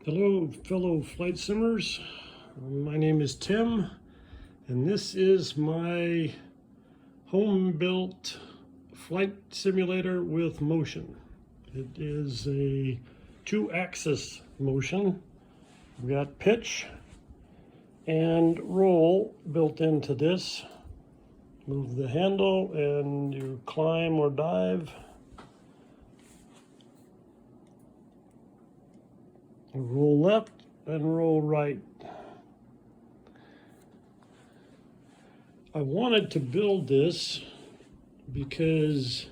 Hello, fellow flight simmers. My name is Tim, and this is my home-built flight simulator with motion. It is a 2-axis motion. We've got pitch and roll built into this. Move the handle and you climb or dive. Roll left and roll right. I wanted to build this because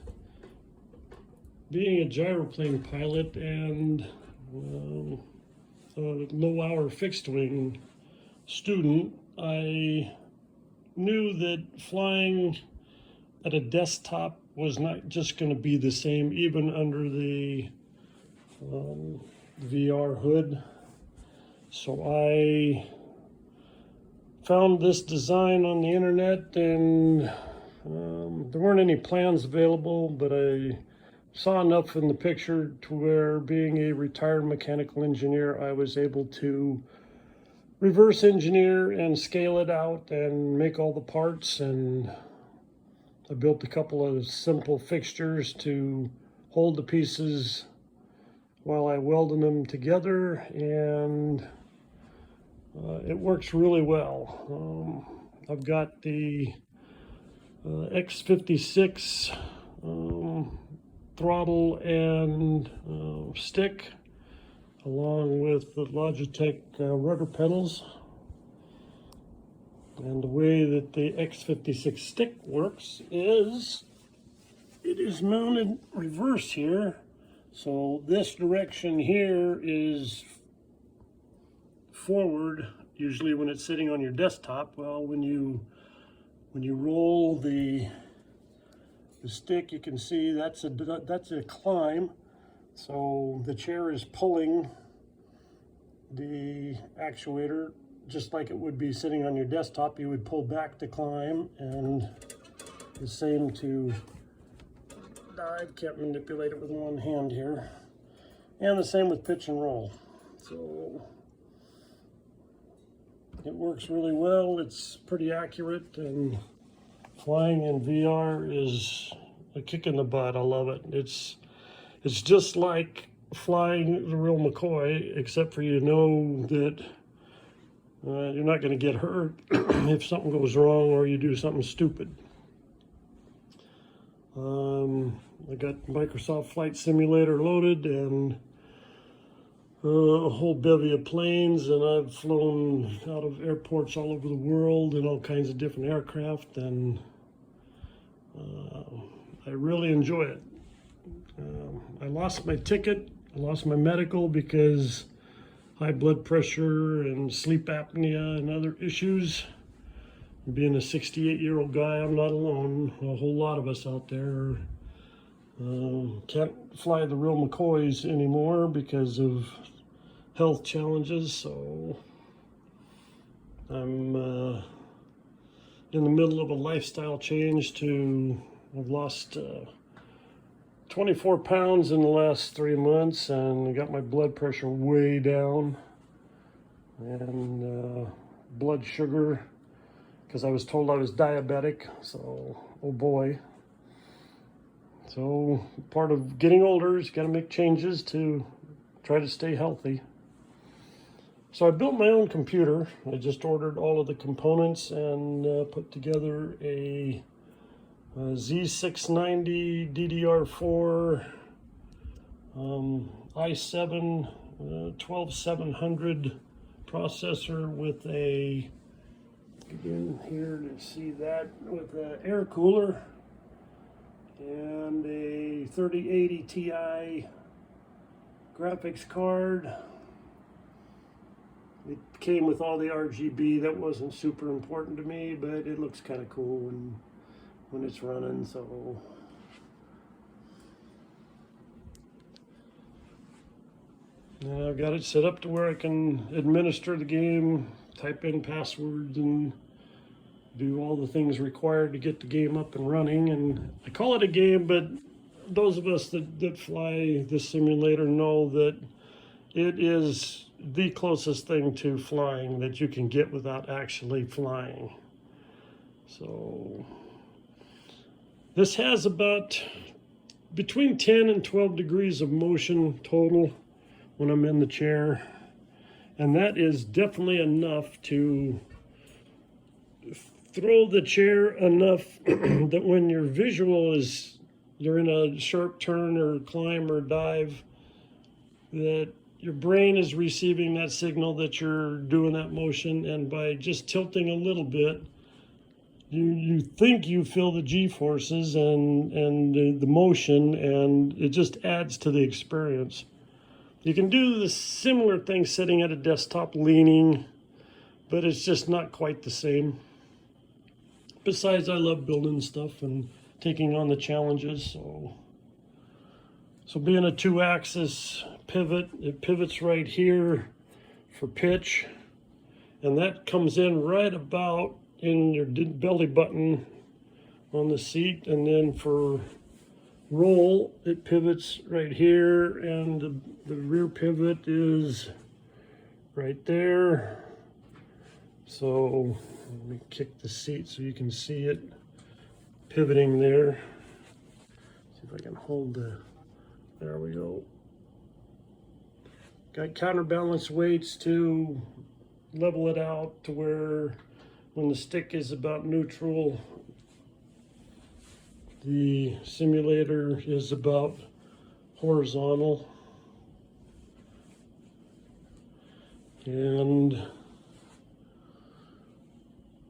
being a gyroplane pilot and a low-hour fixed-wing student, I knew that flying at a desktop was not just going to be the same, even under the VR hood. So I found this design on the internet, and there weren't any plans available, but I saw enough in the picture to where, being a retired mechanical engineer, I was able to reverse engineer and scale it out and make all the parts. And I built a couple of simple fixtures to hold the pieces while I welded them together, and it works really well. I've got the X56 throttle and stick, along with the Logitech rudder pedals. And the way that the X56 stick works is it is mounted reverse here. So this direction here is forward, usually when it's sitting on your desktop. Well, when you roll the stick, you can see that's a climb. So the chair is pulling the actuator just like it would be sitting on your desktop. You would pull back to climb, and the same to dive. Can't manipulate it with one hand here. And the same with pitch and roll. So it works really well. It's pretty accurate, and flying in VR is a kick in the butt. I love it. It's just like flying the real McCoy, except for you know that you're not going to get hurt if something goes wrong or you do something stupid. I got Microsoft Flight Simulator loaded and a whole bevy of planes, and I've flown out of airports all over the world in all kinds of different aircraft, and I really enjoy it. I lost my ticket, I lost my medical because high blood pressure and sleep apnea and other issues. Being a 68-year-old guy, I'm not alone. A whole lot of us out there can't fly the real McCoys anymore because of health challenges. So I'm in the middle of a lifestyle change. I've lost 24 pounds in the last 3 months, and I got my blood pressure way down, and blood sugar, because I was told I was diabetic. So, oh boy. So part of getting older is got to make changes to try to stay healthy. So I built my own computer. I just ordered all of the components and put together a Z690 DDR4 i7 12700 processor with a, again here to see that, with an air cooler, and a 3080 Ti graphics card. It came with all the RGB. That wasn't super important to me, but it looks kind of cool when it's running. So now I've got it set up to where I can administer the game, type in passwords, and do all the things required to get the game up and running. And I call it a game, but those of us that fly this simulator know that it is the closest thing to flying that you can get without actually flying. So this has about between 10 and 12 degrees of motion total when I'm in the chair. And that is definitely enough to throw the chair enough that when your visual is, you're in a sharp turn or climb or dive, that your brain is receiving that signal that you're doing that motion, and by just tilting a little bit, you think you feel the G-forces and the motion, and it just adds to the experience. You can do the similar thing sitting at a desktop leaning, but it's just not quite the same. Besides, I love building stuff and taking on the challenges. So being a 2-axis pivot, it pivots right here for pitch, and that comes in right about in your belly button on the seat. And then for roll, it pivots right here, and the rear pivot is right there. So let me kick the seat so you can see it pivoting there. See if I can hold there we go. Got counterbalance weights to level it out to where when the stick is about neutral, the simulator is about horizontal. And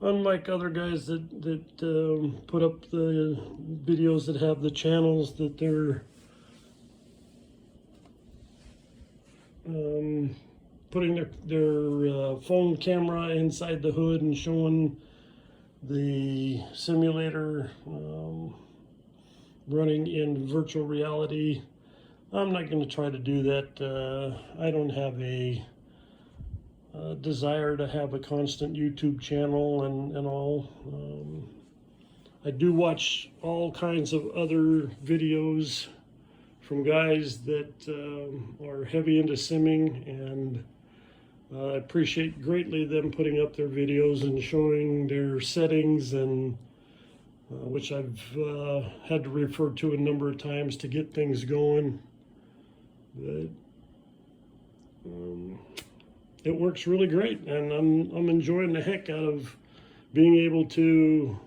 unlike other guys that put up the videos that have the channels that they're putting their phone camera inside the hood and showing the simulator running in virtual reality, I'm not going to try to do that. I don't have a desire to have a constant YouTube channel and all. I do watch all kinds of other videos from guys that are heavy into simming, and I appreciate greatly them putting up their videos and showing their settings, and which I've had to refer to a number of times to get things going. But it works really great, and I'm enjoying the heck out of being able to,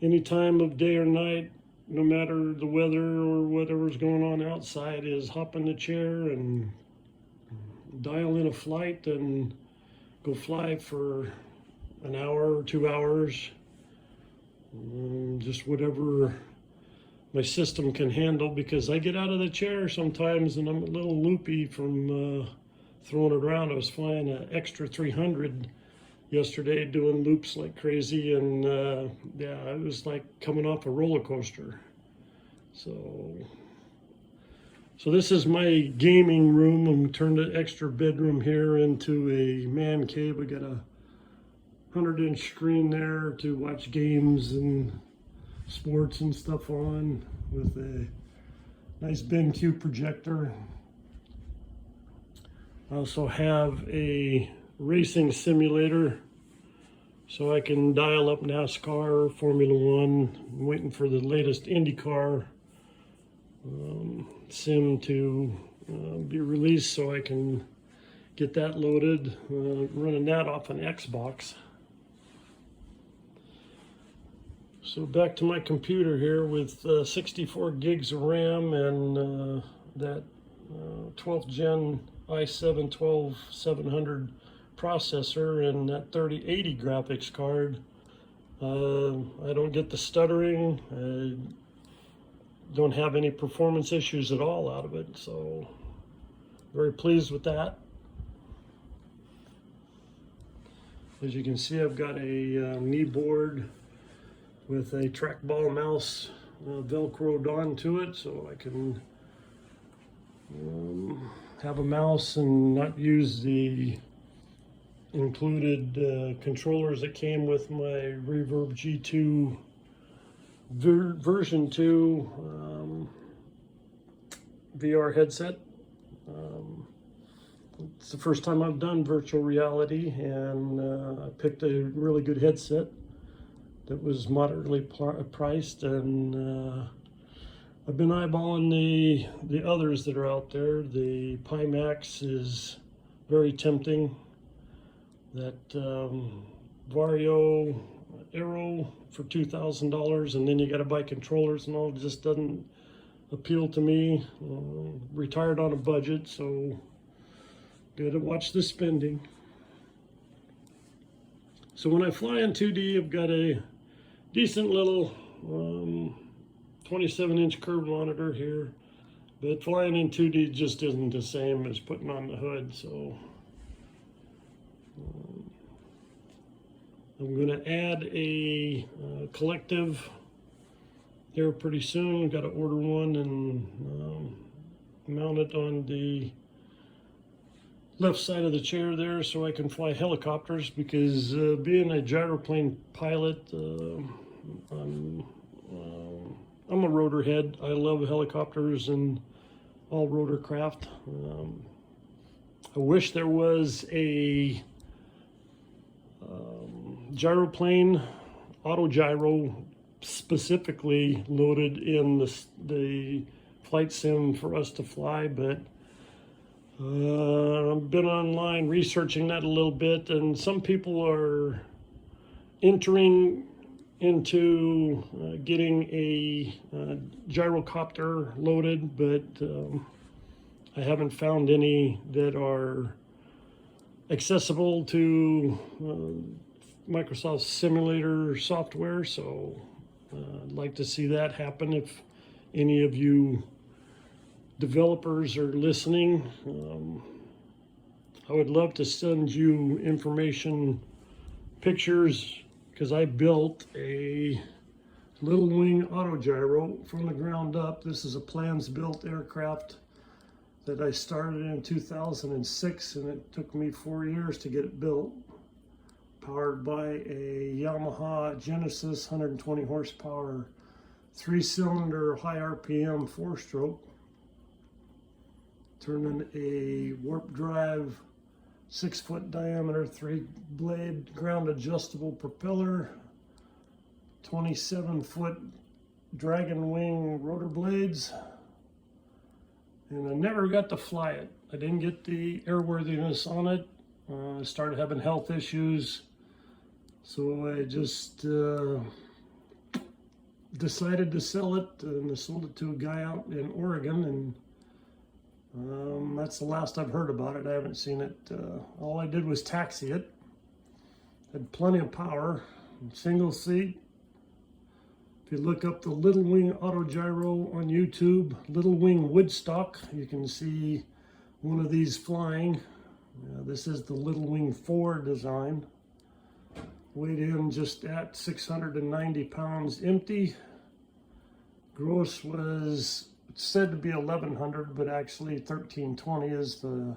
any time of day or night, no matter the weather or whatever's going on outside, is hop in the chair and dial in a flight and go fly for an hour or 2 hours, just whatever my system can handle, because I get out of the chair sometimes and I'm a little loopy from throwing it around. I was flying an extra 300 yesterday, doing loops like crazy, and yeah, it was like coming off a roller coaster. So this is my gaming room. I'm turned the extra bedroom here into a man cave. I got a 100-inch screen there to watch games and sports and stuff on, with a nice BenQ projector. I also have a racing simulator, so I can dial up NASCAR, Formula One. I'm waiting for the latest IndyCar sim to be released so I can get that loaded, running that off an Xbox. So back to my computer here with 64 gigs of RAM and that 12th gen i7-12700 processor and that 3080 graphics card. I don't get the stuttering. I don't have any performance issues at all out of it, so very pleased with that. As you can see, I've got a knee board with a trackball mouse velcroed onto it, so I can have a mouse and not use the included controllers that came with my Reverb G2 version 2 VR headset. it's the first time I've done virtual reality, and I picked a really good headset that was moderately priced, and I've been eyeballing the others that are out there. The Pimax is very tempting. That Vario Aero for $2,000, and then you got to buy controllers and all. It just doesn't appeal to me. Retired on a budget, so got to watch the spending. So when I fly in 2D, I've got a decent little 27-inch curved monitor here, but flying in 2D just isn't the same as putting on the hood. So I'm going to add a collective here pretty soon. Got to order one and mount it on the left side of the chair there so I can fly helicopters, because being a gyroplane pilot, I'm a rotor head. I love helicopters and all rotorcraft. I wish there was a gyroplane, auto gyro, specifically loaded in the flight sim for us to fly, but I've been online researching that a little bit, and some people are entering into getting a gyrocopter loaded, but I haven't found any that are accessible to Microsoft simulator software, so I'd like to see that happen. If any of you developers are listening, I would love to send you information, pictures, because I built a little wing autogyro from the ground up. This is a plans built aircraft that I started in 2006, and it took me 4 years to get it built. Powered by a Yamaha Genesis 120 horsepower, 3-cylinder, high RPM, 4-stroke. Turning a warp drive, 6-foot diameter, 3-blade ground adjustable propeller, 27-foot dragon wing rotor blades, and I never got to fly it. I didn't get the airworthiness on it. I started having health issues, so I just decided to sell it, and I sold it to a guy out in Oregon, and that's the last I've heard about it. I haven't seen it. All I did was taxi it. Had plenty of power, single seat. If you look up the Little Wing Autogyro on YouTube, Little Wing Woodstock, you can see one of these flying. This is the Little Wing 4 design. Weighed in just at 690 pounds empty. Gross was said to be 1,100, but actually 1,320 is the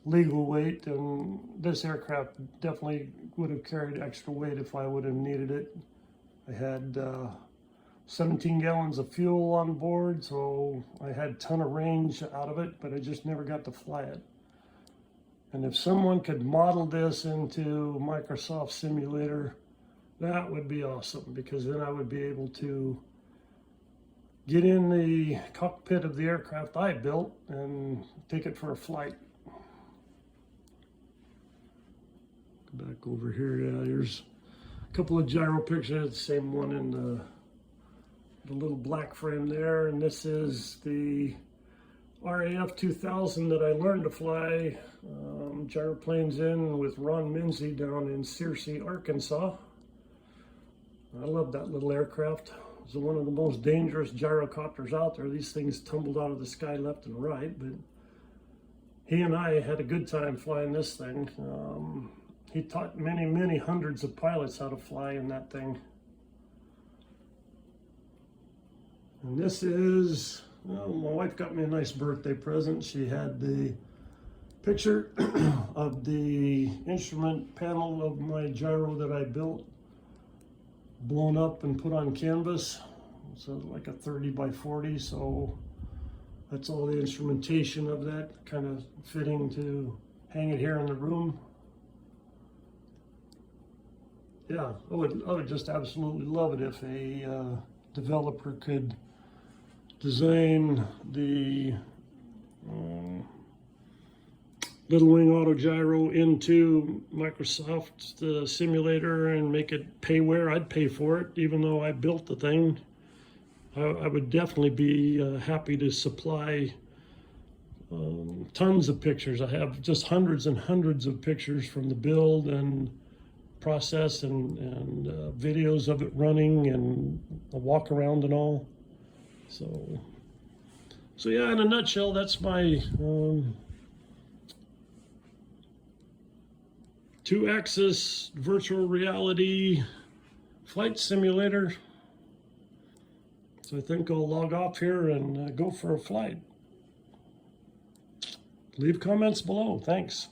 legal weight, and this aircraft definitely would have carried extra weight if I would have needed it. I had 17 gallons of fuel on board, so I had a ton of range out of it, but I just never got to fly it. And if someone could model this into Microsoft Simulator, that would be awesome, because then I would be able to get in the cockpit of the aircraft I built and take it for a flight. Go back over here. Yeah, there's a couple of gyro pictures. The same one in the little black frame there, and this is the RAF 2000 that I learned to fly gyroplanes in with Ron Minzy down in Searcy, Arkansas. I love that little aircraft. It's one of the most dangerous gyrocopters out there. These things tumbled out of the sky left and right, but he and I had a good time flying this thing. He taught many hundreds of pilots how to fly in that thing. And this is, well, my wife got me a nice birthday present. She had the picture of the instrument panel of my gyro that I built, blown up and put on canvas. So like a 30 by 40, so that's all the instrumentation of that, kind of fitting to hang it here in the room. Yeah, I would just absolutely love it if a developer could design the Little Wing Auto Gyro into Microsoft simulator and make it payware. I'd pay for it, even though I built the thing. I would definitely be happy to supply tons of pictures. I have just hundreds and hundreds of pictures from the build and process and videos of it running and a walk around and all. So yeah, in a nutshell, that's my 2-axis virtual reality flight simulator. So I think I'll log off here and go for a flight. Leave comments below. Thanks.